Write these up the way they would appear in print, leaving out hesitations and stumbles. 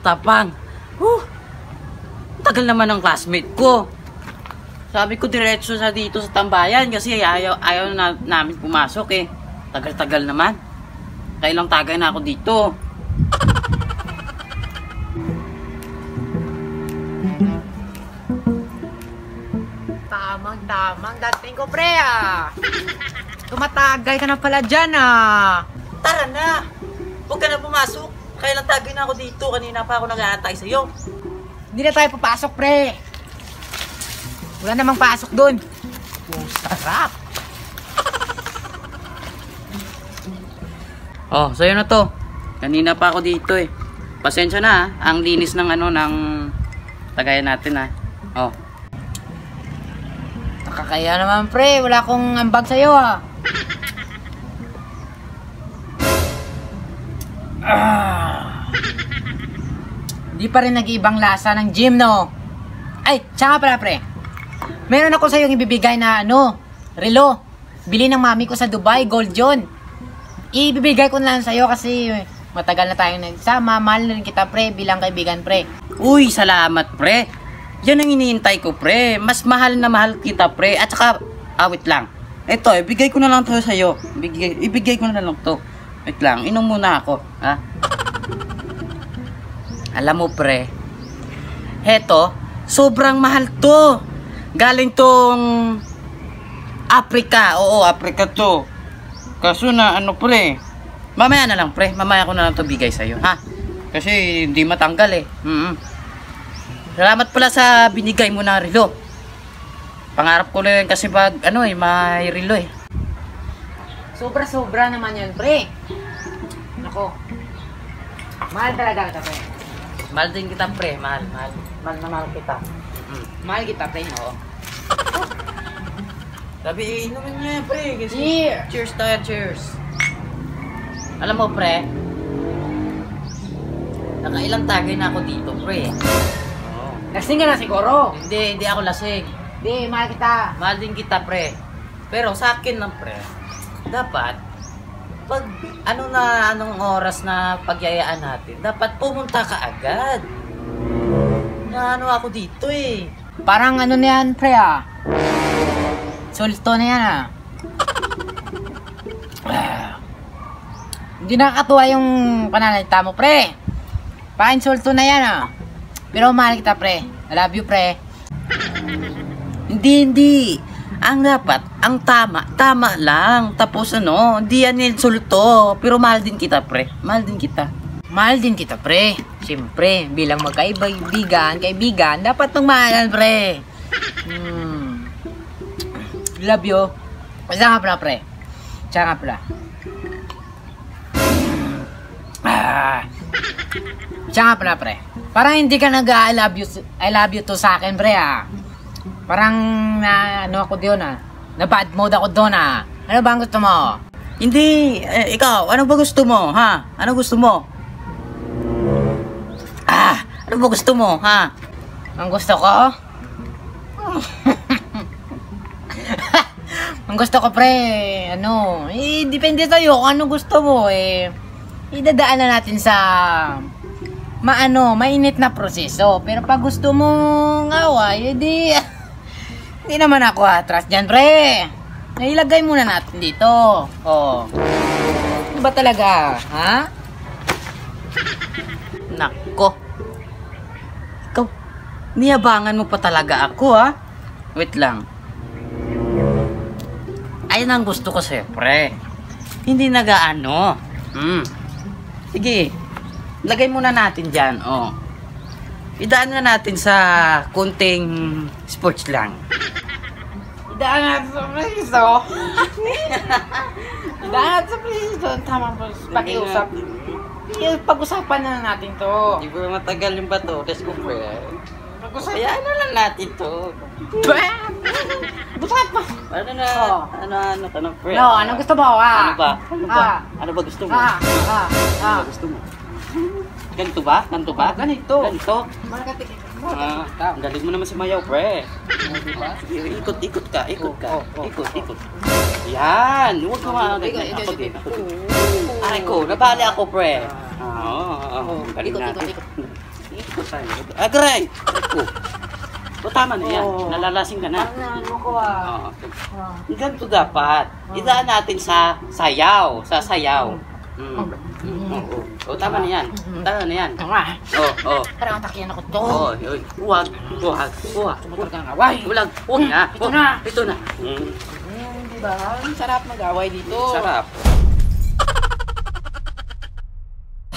Tapang. Tagal naman ng classmate ko. Sabi ko diretso sa dito sa tambayan kasi ayaw na namin pumasok eh. Tagal-tagal naman. Kailang tagay na ako dito. Tamang dating ko, pre, Tumatagay ka na pala dyan, Tara na! Huwag ka na pumasok. Kailang tagay na ako dito. Kanina pa ako nag-aantay sa'yo. Hindi na tayo papasok, pre. Wala namang pasok dun. Sarap. Sa'yo na to. Kanina pa ako dito eh. Pasensya na ang linis ng ng tagayan natin Nakakaya naman, pre. Wala akong ambag sa'yo, Hindi pa rin nag-iibang lasa ng gym, no? Ay, siya nga pala, pre. Meron ako sa'yo ibibigay na, relo. Bili ng mami ko sa Dubai, gold yun. Ibibigay ko na lang sa'yo kasi matagal na tayong nagsama. Mahal na rin kita, pre, bilang kaibigan, pre. Uy, salamat, pre. Yan ang iniintay ko, pre. Mas mahal na mahal kita, pre. At saka, wait lang. Ito, ibigay ko na lang to sa'yo. Ibigay ko na lang to. Wait lang, inom muna ako, Alam mo, pre, heto, sobrang mahal to. Galing tong Africa. Oo, Africa to. Kaso na, pre, mamaya na lang, pre. Mamaya ko na lang to bigay sa'yo, Kasi hindi matanggal eh. Salamat pala sa binigay mo na relo. Pangarap ko rin kasi pag, may relo eh. Sobra-sobra naman yan, pre. Nako. Mahal talaga kita, pre. Mahal din kita, pre. Mahal na mahal kita. Mahal kita, pre. Oo. Sabi, inumin niya yan, pre. Kasi Cheers! Cheers tayo, cheers. Alam mo, pre, nakailang tagay na ako dito, pre. Lasing ka na siguro. Hindi ako lasing. Hindi, mahal kita. Mahal din kita, pre. Pero sa akin lang, pre, dapat, pag anong oras na pagyayaan natin, dapat pumunta ka agad. Na ako dito eh. Parang na yan, pre, Sulto na yan, Hindi nakakatuwa yung pananalita mo, pre. Pa-insulto na yan, Pero mahal kita, pre. I love you, pre. Hindi. Ang dapat, ang tama lang. Tapos hindi yan insulto. Pero mahal din kita, pre. Mahal din kita. Mahal din kita, pre. Siyempre, bilang kaibigan, dapat magmahalan, pre. Love you. Isa nga pala, pre. Siya nga pala. Siya nga pala, pre. Parang hindi ka I love you to sa akin, pre, Parang ako doon, na bad mode ako doon, Ano ba ang gusto mo? Hindi. Ikaw, ano ba gusto mo, Ano gusto mo? Ano ba gusto mo, Ang gusto ko? Ang gusto ko, pre, depende sa'yo kung ano gusto mo, idadaan na natin sa mainit na proseso. Pero pag gusto mong away, hindi naman ako atras dyan, pre. Nailagay muna natin dito. Ano ba talaga, Nako. Ikaw, niyabangan mo pa talaga ako, Wait lang. Ayun ang gusto ko sa'yo, pre. Hindi Sige. Lagay muna natin dyan, Idaan na natin sa kunting sports lang. Idaan natin sa priso. Idaan natin sa priso. Tama po, pakiusap. Pag-usapan na natin to. Hindi ba matagal yung bato? Let's go, pre. Pag-usapan. Hayaan na lang natin to. Butat pa. Ano, pre? Ano gusto mo, Ano ba? Ano ba gusto mo? Ano ba gusto mo? Ganito ba? Ganito. Malakati. Ang galing mo naman si Mayaw, pre. Ikot ka. Ikot. Yan. Huwag ka mga. Ako din. Aray ko, nabali ako, pre. Oo, galing Ikot, natin. ikot. Ikot tayo. Agray! Ako. O tama na yan. Oo. Nalalasing ka na. Ano ko ah. Oo. Ganito dapat. Idaan natin sa sayaw. Sa sayaw. Oo. O tama na yan. Tama na yan. Tama. Oo. Parang takyan ako to. Oo. Huwag. Sumutot kang away. Huwag na. Ito na. Ito na. Diba? Ang sarap mag-away dito. Sarap.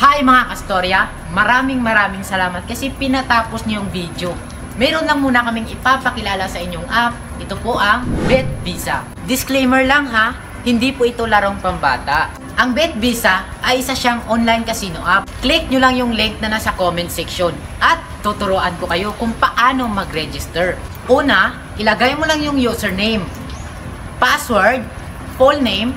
Hi mga kastorya! Maraming salamat kasi pinatapos niyo yung video. Meron lang muna kaming ipapakilala sa inyong app. Ito po ang BetVisa. Disclaimer lang ha, hindi po ito larong pambata. Ang BetVisa ay isa siyang online casino app. Click nyo lang yung link na nasa comment section at tuturuan ko kayo kung paano mag-register. Una, ilagay mo lang yung username, password, full name,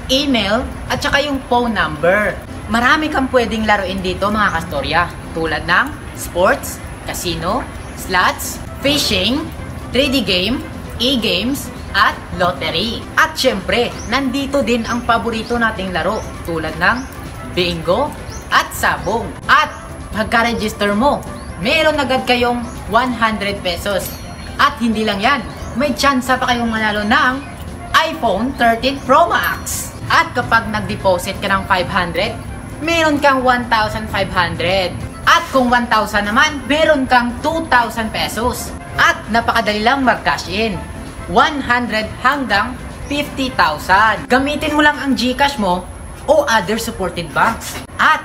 email, at saka yung phone number. Marami kang pwedeng laruin dito mga kastorya, tulad ng sports, casino, slots, fishing, 3D game, e-games, at lottery. At syempre, nandito din ang paborito nating laro, tulad ng bingo at sabong. At pagka-register mo, meron agad kayong 100 pesos. At hindi lang yan, may chance pa kayong manalo ng iPhone 13 Pro Max. At kapag nag-deposit ka ng 500, meron kang 1,500. At kung 1,000 naman, meron kang 2,000 pesos. At napakadali lang mag-cash in. 100 hanggang 50,000. Gamitin mo lang ang GCash mo o other supported banks. At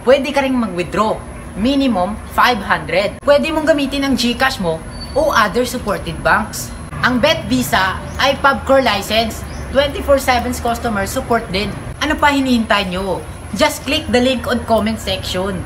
pwede ka ring mag-withdraw. Minimum 500. Pwede mong gamitin ang GCash mo o other supported banks. Ang BetVisa ay PubCore license. 24/7 customer support din. Ano pa hinihintay nyo? Just click the link on comment section.